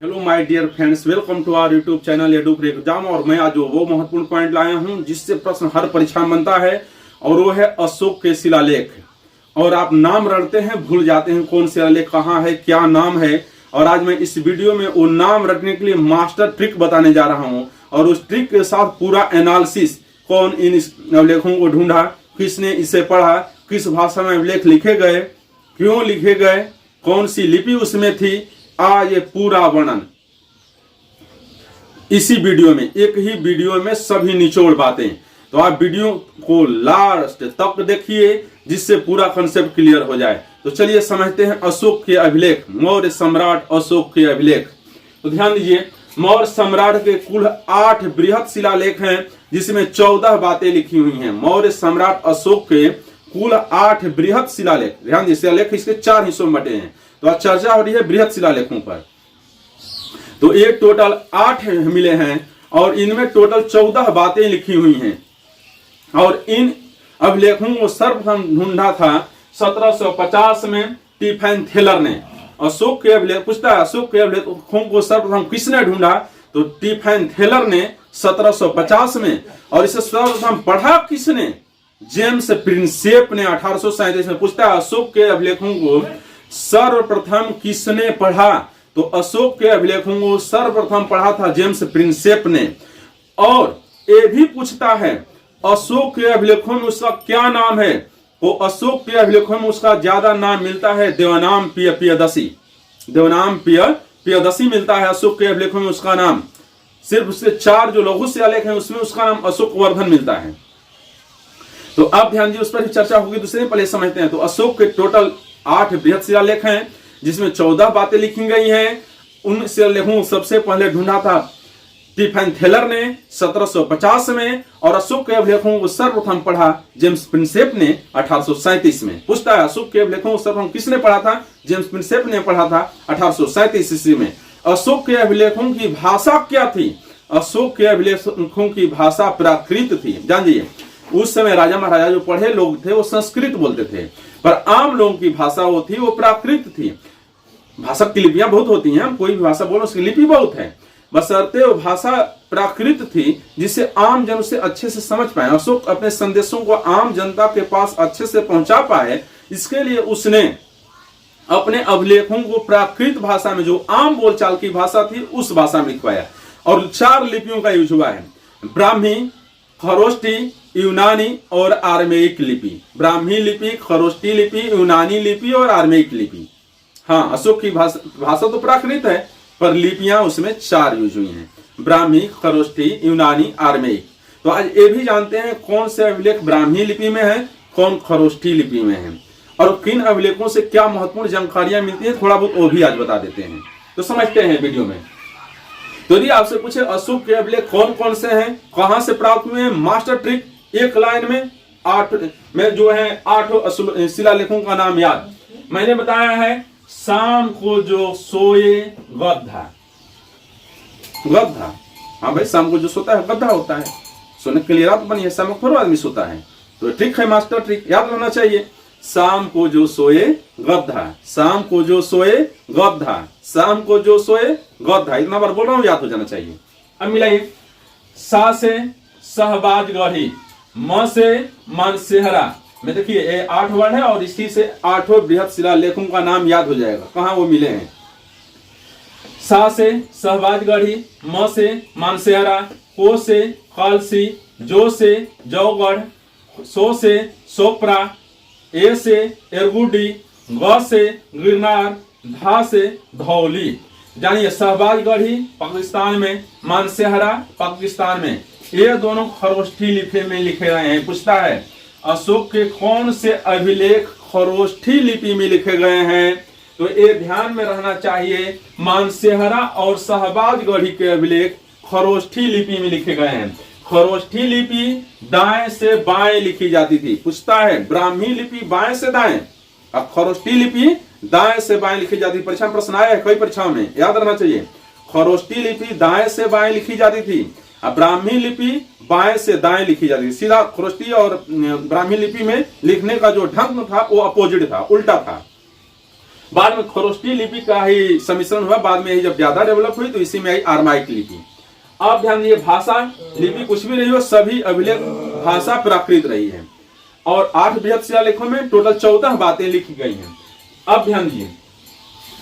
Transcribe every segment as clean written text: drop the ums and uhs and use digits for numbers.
Hello my dear friends, welcome to our YouTube channel एडुप्र exam. और मैं आज वो महत्वपूर्ण पॉइंट लाया हूं जिससे प्रश्न हर परीक्षा में बनता है, और वो है अशोक के शिलालेख। और आप नाम रटते हैं, भूल जाते हैं कौन शिलालेख कहाँ है, क्या नाम है। और आज मैं इस वीडियो में वो नाम रटने के लिए मास्टर ट्रिक बताने जा रहा हूँ, और उस ट्रिक के साथ पूरा एनालिसिस, कौन इन अभिलेखों को ढूंढा, किसने इसे पढ़ा, किस भाषा में अभिलेख लिखे गए, क्यों लिखे गए, कौन सी लिपि उसमें थी, आज ये पूरा वर्णन इसी वीडियो में, एक ही वीडियो में सभी निचोड़ बातें। तो आप वीडियो को लास्ट तक देखिए जिससे पूरा कंसेप्ट क्लियर हो जाए। तो चलिए समझते हैं अशोक के अभिलेख, मौर्य सम्राट अशोक के अभिलेख। तो ध्यान दीजिए, मौर्य सम्राट के कुल 8 बृहद शिलालेख हैं जिसमें 14 बातें लिखी हुई हैं। मौर्य सम्राट अशोक के कुल 8 बृहद शिलालेख, ध्यान दीजिए शिलालेख इसके 4 हिस्सों में बटे हैं। तो आज चर्चा हो रही है बृहद शिलालेखों पर। तो एक टोटल 8 मिले हैं और इनमें टोटल 14 बातें लिखी हुई हैं। और इन अभिलेखों को सर्वप्रथम ढूंढा था 1750 में स्टीफन थेलर ने। अशोक के अभिलेख पूछता है, अशोक के अभिलेखों को सर्वप्रथम किसने ढूंढा? तो स्टीफन थेलर ने 1750 में। और इसे सर्वप्रथम पढ़ा किसने? जेम्स प्रिंसेप ने 1837 में। पूछता है अशोक के अभिलेखों को सर्वप्रथम किसने पढ़ा? तो अशोक के अभिलेखों को सर्वप्रथम पढ़ा था जेम्स प्रिंसेप ने। और ये भी पूछता है अशोक के अभिलेखों में उसका क्या नाम है? तो अशोक के अभिलेखों में उसका ज्यादा नाम मिलता है देवनाम प्रियदर्शी। देवनाम प्रियदर्शी मिलता है अशोक के अभिलेखों में उसका नाम। सिर्फ उसके 4 जो लघु शिलालेख हैं उसमें उसका नाम अशोक वर्धन मिलता है। तो अब ध्यान दीजिए, उस पर भी चर्चा होगी, दूसरे पहले समझते हैं। तो अशोक के टोटल 8 बृहद शिलालेख हैं जिसमें 14 बातें लिखी गई हैं। उन शिलालेखों सबसे पहले ढूंढा था स्टीफन थेलर ने 1750 में, और अशोक के अभिलेखों को सर्वप्रथम पढ़ा जेम्स प्रिंसेप ने 1837 में। पूछता है अशोक के अभिलेखों को सर्वप्रथम किसने पढ़ा था? जेम्स प्रिंसेप ने पढ़ा था 1837 ईस्वी में। अशोक के अभिलेखों की भाषा क्या थी? अशोक के अभिलेखों की भाषा प्राकृत थी। जानिए, उस समय राजा महाराजा जो पढ़े लोग थे वो संस्कृत बोलते थे, पर आम लोगों की भाषा वो थी, वो प्राकृत थी। भाषा की लिपियां बहुत होती हैं, कोई भी भाषा बोलो उसकी लिपि बहुत है, बशर्ते वो भाषा प्राकृत थी जिसे आम जन उसे अच्छे से समझ पाए। अशोक अपने संदेशों को आम जनता के पास अच्छे से पहुंचा पाए, इसके लिए उसने अपने अभिलेखों को प्राकृत भाषा में, जो आम बोलचाल की भाषा थी, उस भाषा में लिखवाया। और 4 लिपियों का यूज हुआ है, ब्राह्मी, खरोष्टी, यूनानी और आर्मेयिक लिपि। ब्राह्मी लिपि, खरोष्टी लिपि, यूनानी लिपि और आर्मेयिक लिपि। हाँ, अशोक की भाषा तो प्राकृत है, पर लिपियां उसमें 4 यूज हुई हैं, ब्राह्मी, खरोष्टी, यूनानी, आर्मेयिक। तो आज ये भी जानते हैं कौन से अभिलेख ब्राह्मी लिपि में है, कौन खरोष्टी लिपि में है, और किन अभिलेखों से क्या महत्वपूर्ण जानकारियां मिलती है, थोड़ा बहुत वो भी आज बता देते हैं। तो समझते हैं वीडियो में। तो यदि आपसे पूछे अशोक के अभिलेख कौन कौन से हैं, कहां से प्राप्त हुए हैं, मास्टर ट्रिक, एक लाइन में 8 में जो है 8 शिलालेखों का नाम याद। मैंने बताया है शाम को जो सोए गधा। गधा, हाँ भाई, शाम को जो सोता है गधा होता है। सोने के लिए रात बनी है, शाम को आदमी सोता है। तो ट्रिक है, मास्टर ट्रिक याद रहना चाहिए। शाम को जो सोए गधा, शाम को जो सोए गधा, शाम को जो सोए गधा, इतना बार बोल रहा हूं, याद हो जाना चाहिए। अब मिलाइए, सा से सहबाज गढ़ी, म से मानसेहरा में, देखिए ये 8 वर्ड है और इसी से 8 बृहद शिलालेखों का नाम याद हो जाएगा, कहां वो मिले हैं। सा से सहबाज गढ़ी, म से मानसेहरा, को से कालसी, जो से जौगढ़, सो से सोपरा, ए से एरगुडी, ग से गिरनार, धा से धौली। जानिए, सहबाज गढ़ी पाकिस्तान में, मानसेहरा पाकिस्तान में, ये दोनों खरोष्ठी लिपि में लिखे गए हैं। पूछता है अशोक के कौन से अभिलेख खरोष्ठी लिपि में लिखे गए हैं? तो ये ध्यान में रहना चाहिए, मानसेहरा और सहबाज गढ़ी के अभिलेख खरोष्ठी लिपि में लिखे गए हैं। खरोष्ठी लिपि दाएं से बाएं लिखी जाती थी। पूछता है ब्राह्मी लिपि बाएं से दाएं, अब खरोष्ठी लिपि दाएं से बाएं लिखी जाती थी। परीक्षा में प्रश्न आया है कई परीक्षाओं में, याद रखना चाहिए। खरोष्ठी लिपि दाएं से बाएं लिखी जाती थी, ब्राह्मी लिपि बाएं से दाएं लिखी जाती थी। सीधा खरोष्ठी और ब्राह्मी लिपि में लिखने का जो ढंग था वो अपोजिट था, उल्टा था। बाद में खरोष्टी लिपि का ही सम्मिश्रण हुआ, बाद में ही जब ज्यादा डेवलप हुई तो इसी में आई आरमाइक लिपि। अब ध्यान दीजिए, भाषा लिपि कुछ भी रही हो, सभी अभिलेख भाषा प्राकृत रही है। और 8 बृहद शिलालेखों में टोटल 14 बातें लिखी गई हैं। अब ध्यान दीजिए,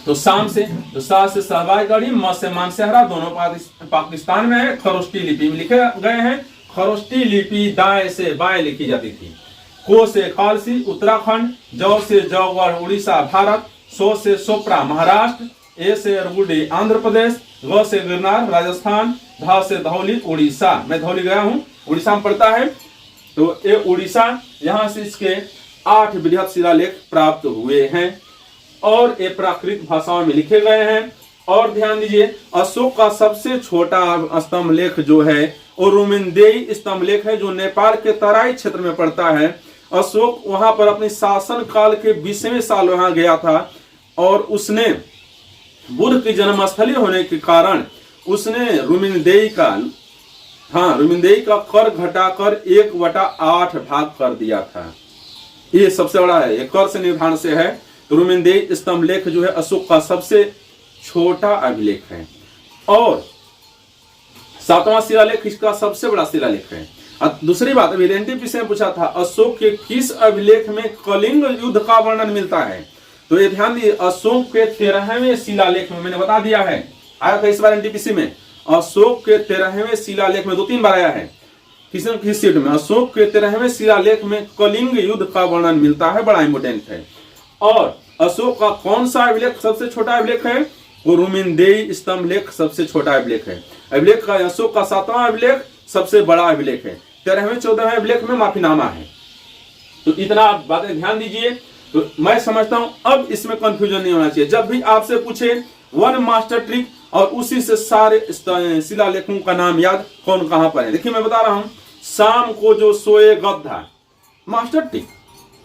तो शाम से तो सा से सहबाजगढ़ी, म से मानसेहरा, दोनों पाकिस्तान में है। खरोष्टी लिपि में लिखे गए हैं। खरोष्टी लिपि दाएं से बाएं लिखी जाती थी। को से खालसी उत्तराखंड, जौ से जौगढ़ उड़ीसा भारत, सो से सोपरा महाराष्ट्र, ए से अरगुडी आंध्र प्रदेश, ग से गिरनार राजस्थान, ध से धौली उड़ीसा। मैं धौली गया हूँ, उड़ीसा में पड़ता है। तो ये उड़ीसा, यहाँ से इसके 8 बृहद शिलालेख प्राप्त हुए हैं और ये प्राकृत भाषाओं में लिखे गए हैं। और ध्यान दीजिए, अशोक का सबसे छोटा स्तंभ लेख जो है वो रुमिनदेई स्तंभ लेख है, जो नेपाल के तराई क्षेत्र में पड़ता है। अशोक वहां पर अपने शासन काल के 20वें साल वहां गया था और उसने बुद्ध की जन्मस्थली होने के कारण उसने रुमिनदेई का कर घटाकर 1/8 भाग कर दिया था। ये सबसे बड़ा है, ये कर से निर्धारण से है। तो रुमिनदेई स्तंभ लेख जो है अशोक का सबसे छोटा अभिलेख है और 7वां शिलालेख इसका सबसे बड़ा शिलालेख है। दूसरी बात, अभी एनटीपीसी में पूछा था अशोक के किस अभिलेख में कलिंग युद्ध का वर्णन मिलता है। तो ये ध्यान दीजिए, अशोक के 13वें शिलालेख में मैंने बता दिया है, आया था इस बार एनटीपीसी में। अशोक के 13वें शिलालेख में 2-3 बार आया है किसी सीट में। अशोक के 13वें शिलालेख में कलिंग युद्ध का वर्णन मिलता है, बड़ा इंपोर्टेंट है। और अशोक का कौन सा अभिलेख सबसे छोटा अभिलेख है? वो रुमिनदेई स्तंभ लेख सबसे छोटा अभिलेख है। अभिलेख का अशोक का 7वां अभिलेख सबसे बड़ा अभिलेख है। 13वें 14वें अभिलेख में माफीनामा है। तो इतना बातें ध्यान दीजिए। तो मैं समझता हूं अब इसमें कंफ्यूजन नहीं होना चाहिए। जब भी आपसे पूछे वन मास्टर ट्रिक और उसी से सारे शिलालेखों का नाम याद कौन कहां पर है। देखिए मैं बता रहा हूं, शाम को जो सोए गद्दा, मास्टर ट्रिक।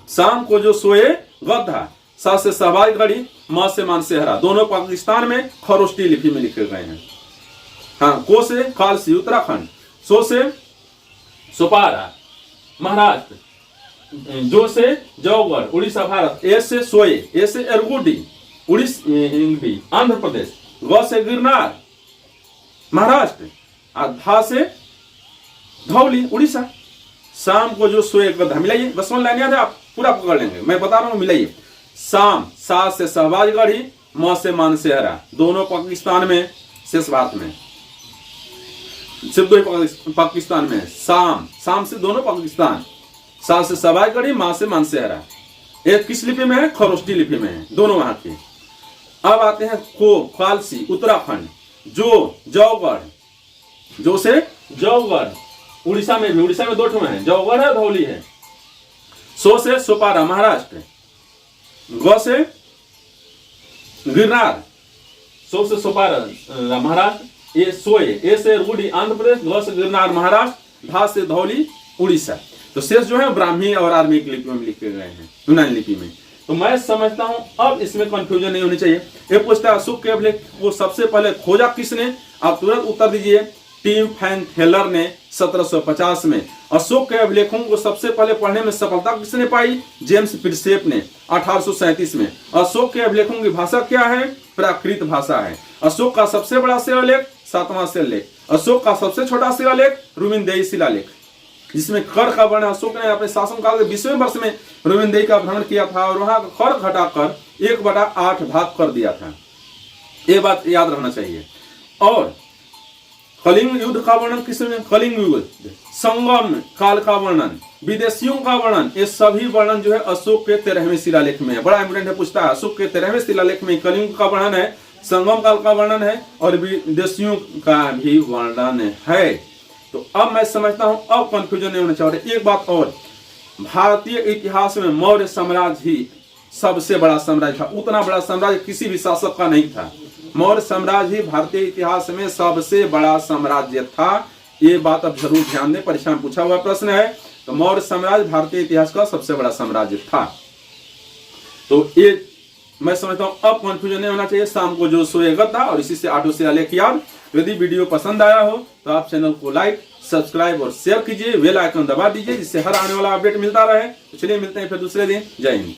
शाम को जो सोए गद्दा, सा से सहबाजगढ़ी, म से मानसेहरा, दोनों पाकिस्तान में खरोष्टी लिपि में लिखे गए हैं। हाँ, को से खालसी उत्तराखंड, सो से सोपारा महाराष्ट्र, जो से जौगढ़ उड़ीसा भारत, ए से सोए, ए से एरगुडी उड़ीसा आंध्र प्रदेश, ग से गिरनार महाराष्ट्र, धा से धौली उड़ीसा। शाम को जो सोए गद्दा, मिलाइए, बस 1 लाइन याद है, आप पूरा पकड़ लेंगे। मैं बता रहा हूं, मिलाइए। शाम, सा से सहबाजगढ़ी, म से मानसेहरा, दोनों पाकिस्तान में, शेष भारत में, सिर्फ 2 पाकिस्तान में। शाम से दोनों पाकिस्तान, सा से सहबाजगढ़ी, मां से मानसेहरा। एक किस लिपि में है? खरोष्टी लिपि में है, दोनों वहां की। अब आते हैं को, खालसी उत्तराखंड, जो जौगढ़, जो से जौगढ़ उड़ीसा में भी, उड़ीसा में 2 ठो है, जौगढ़ है, धौली है। सो से सोपारा महाराष्ट्र, ग से गिरनार, सो से सोपारा महाराष्ट्र, ए सोए, ए से रुडी आंध्र प्रदेश, ग से गिरनार महाराष्ट्र, धा से धौली उड़ीसा। तो शेष जो है ब्राह्मी और आर्मिक लिपि में लिखे गए हैं, यूनानी लिपि में। तो मैं समझता हूं अब इसमें कंफ्यूजन नहीं होनी चाहिए। ये पूछता है अशोक के अभिलेख को सबसे पहले खोजा किसने? आप तुरंत उत्तर दीजिए, टीम फैन थेलर ने 1750 में। अशोक के अभिलेखों को सबसे पहले पढ़ने में सफलता किसने पाई? जेम्स प्रिंसेप ने 1837 में। अशोक के अभिलेखों की भाषा क्या है? प्राकृत भाषा है। अशोक का सबसे बड़ा शिलालेख 7वां शिलालेख। अशोक का सबसे छोटा शिलालेख रुमिनदेई शिलालेख, जिसमें कर का वर्णन अशोक ने अपने शासनकाल के 20वें वर्ष में रुमिनदेई का भ्रमण किया था और वहां कर घटाकर 1/8 भाग कर दिया था। ये बात याद रखना चाहिए। और कलिंग युद्ध का वर्णन किसने? कलिंग युद्ध, संगम काल का वर्णन, विदेशियों का वर्णन, ये सभी वर्णन जो है अशोक के 13वें शिलालेख में है। बड़ा इंपोर्टेंट है, पूछता है अशोक के 13वें शिलालेख में कलिंग का वर्णन है, संगम काल का वर्णन है और विदेशियों का भी वर्णन है। तो अब मैं समझता हूं अब कंफ्यूजन नहीं होना चाहिए। एक बात और, भारतीय इतिहास में मौर्य साम्राज्य ही सबसे बड़ा साम्राज्य था। उतना बड़ा साम्राज्य किसी भी शासक का नहीं था। मौर्य साम्राज्य ही भारतीय इतिहास में सबसे बड़ा साम्राज्य था। ये बात अब जरूर ध्यान दें, परीक्षा में पूछा हुआ प्रश्न है। तो मौर्य साम्राज्य भारतीय इतिहास का सबसे बड़ा साम्राज्य था। तो ये मैं समझता हूं अब कंफ्यूजन नहीं होना चाहिए। शाम को जो सोएगा था और इसी से 8 शिलालेख याद। यदि वीडियो पसंद आया हो तो आप चैनल को लाइक, सब्सक्राइब और शेयर कीजिए, बेल आइकन दबा दीजिए, जिससे हर आने वाला अपडेट मिलता रहे। तो चलिए मिलते हैं फिर दूसरे दिन। जय हिंद।